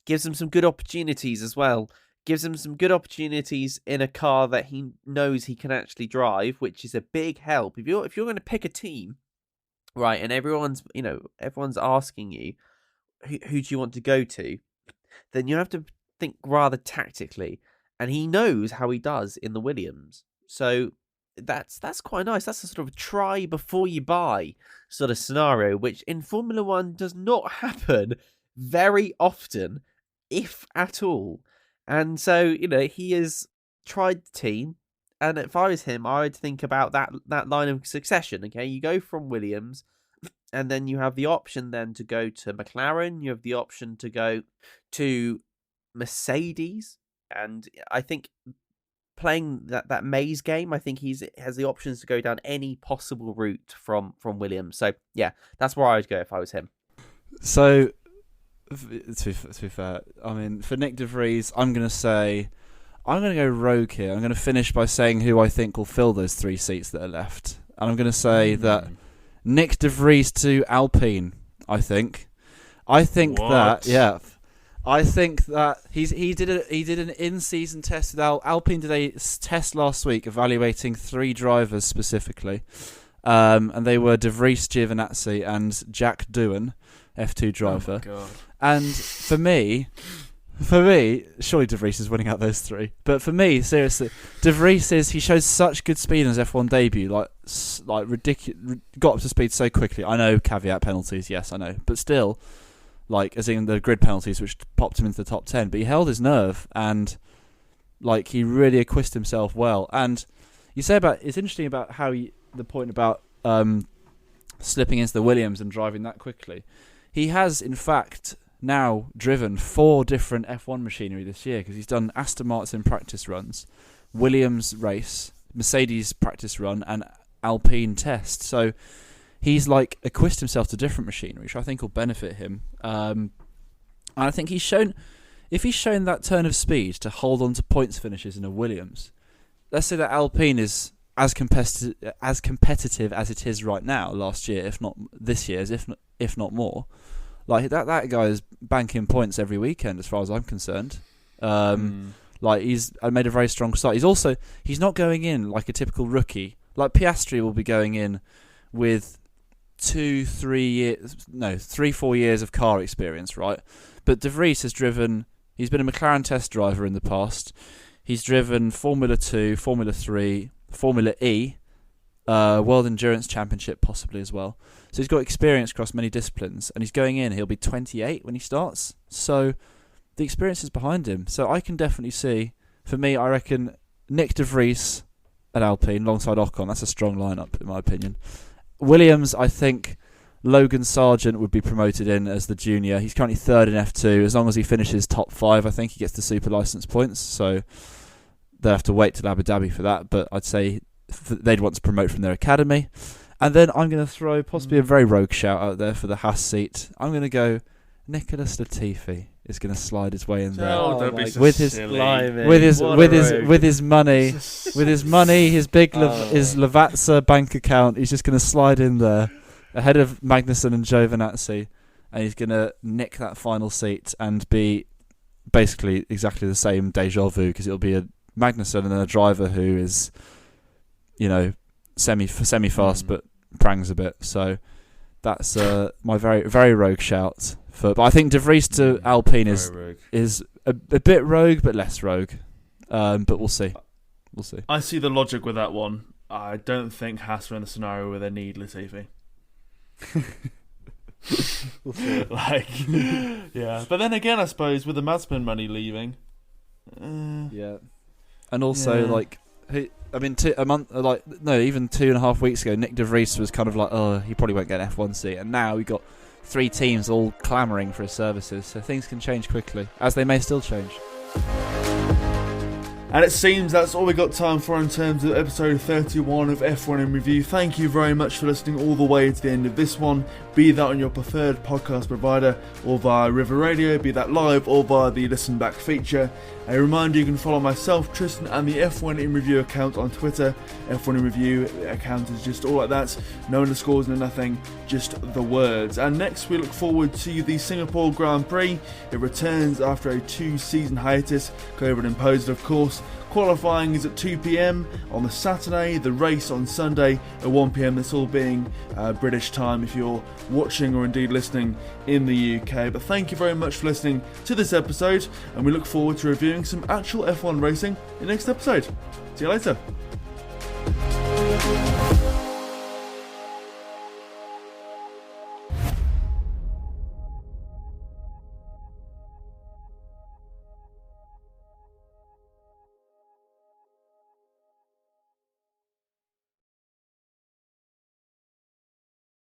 Gives him some good opportunities as well. Gives him some good opportunities in a car that he knows he can actually drive, which is a big help. If you're going to pick a team, right, and everyone's asking you who do you want to go to, then you have to think rather tactically, and he knows how he does in the Williams. So that's quite nice. That's a sort of try before you buy sort of scenario, which in Formula One does not happen very often, if at all. And so, he has tried the team, and if I was him, I would think about that line of succession. Okay, you go from Williams, and then you have the option then to go to McLaren. You have the option to go to Mercedes, and I think playing that maze game, I think has the options to go down any possible route from Williams. So yeah, that's where I would go if I was him. So to be fair, I mean, for Nick Devries, I'm going to go rogue here. I'm going to finish by saying who I think will fill those 3 seats that are left, and I'm going to say that Nick Devries to Alpine. I think that he did an in-season test with Alpine. Did a test last week evaluating 3 drivers specifically, and they were Devries, Giovannazzi, and Jack Doohan, F2 driver. Oh my God. And for me, surely Devries is winning out those 3. But for me, seriously, Devries he shows such good speed in his F1 debut, like ridiculous, got up to speed so quickly. I know caveat penalties, yes, I know, but still, like as in the grid penalties, which popped him into the top 10. But he held his nerve, and like he really acquitted himself well. And you say it's interesting about how the point about slipping into the Williams and driving that quickly. He has, in fact, now driven 4 different F1 machinery this year, because he's done Aston Martin practice runs, Williams race, Mercedes practice run, and Alpine test. So he's like acquitted himself to different machinery, which I think will benefit him. And I think if he's shown that turn of speed to hold on to points finishes in a Williams, let's say that Alpine is as competitive as it is right now, last year, if not this year, if not more. Like that guy is banking points every weekend, as far as I'm concerned. Like he's made a very strong start. He's not going in like a typical rookie. Like Piastri will be going in with 3-4 years of car experience, right? But De Vries he's been a McLaren test driver in the past. He's driven Formula 2, Formula 3, Formula E, World Endurance Championship possibly as well. So he's got experience across many disciplines, and he's going in. He'll be 28 when he starts. So the experience is behind him. So I can definitely see, for me, I reckon Nick De Vries at Alpine alongside Ocon. That's a strong lineup in my opinion. Williams, I think Logan Sargent would be promoted in as the junior. He's currently 3rd in F2. As long as he finishes top 5, I think he gets the super license points. So they'll have to wait till Abu Dhabi for that. But I'd say they'd want to promote from their academy. And then I'm going to throw possibly a very rogue shout out there for the Haas seat. I'm going to go Nicolas Latifi is going to slide his way in there with his money, his big his Lavazza bank account. He's just going to slide in there ahead of Magnussen and Giovannazzi, and he's going to nick that final seat and be basically exactly the same deja vu, because it'll be a Magnussen and then a driver who is, semi-fast but prangs a bit. So that's my very very rogue shout. But I think De Vries to Alpine is a bit rogue but less rogue. But we'll see. I see the logic with that one. I don't think Haas are in a scenario where they need Latifi. We'll see. Yeah. But then again, I suppose with the Mazepin money leaving, yeah, and also even 2.5 weeks ago, Nick De Vries was kind of like, oh, he probably won't get an F1 seat, and now we got 3 teams all clamouring for his services, so things can change quickly, as they may still change. And it seems that's all we got time for in terms of episode 31 of F1 in Review. Thank you very much for listening all the way to the end of this one, be that on your preferred podcast provider or via River Radio, be that live or via the Listen Back feature. A reminder, you can follow myself, Tristan, and the F1 in Review account on Twitter. F1 in Review account is just all like that, no underscores, no nothing, just the words. And next we look forward to the Singapore Grand Prix. It returns after a 2-season hiatus, COVID imposed of course. Qualifying is at 2 p.m. on the Saturday, the race on Sunday at 1 p.m. This all being British time if you're watching or indeed listening in the UK. But thank you very much for listening to this episode, and we look forward to reviewing some actual F1 racing in the next episode. See you later.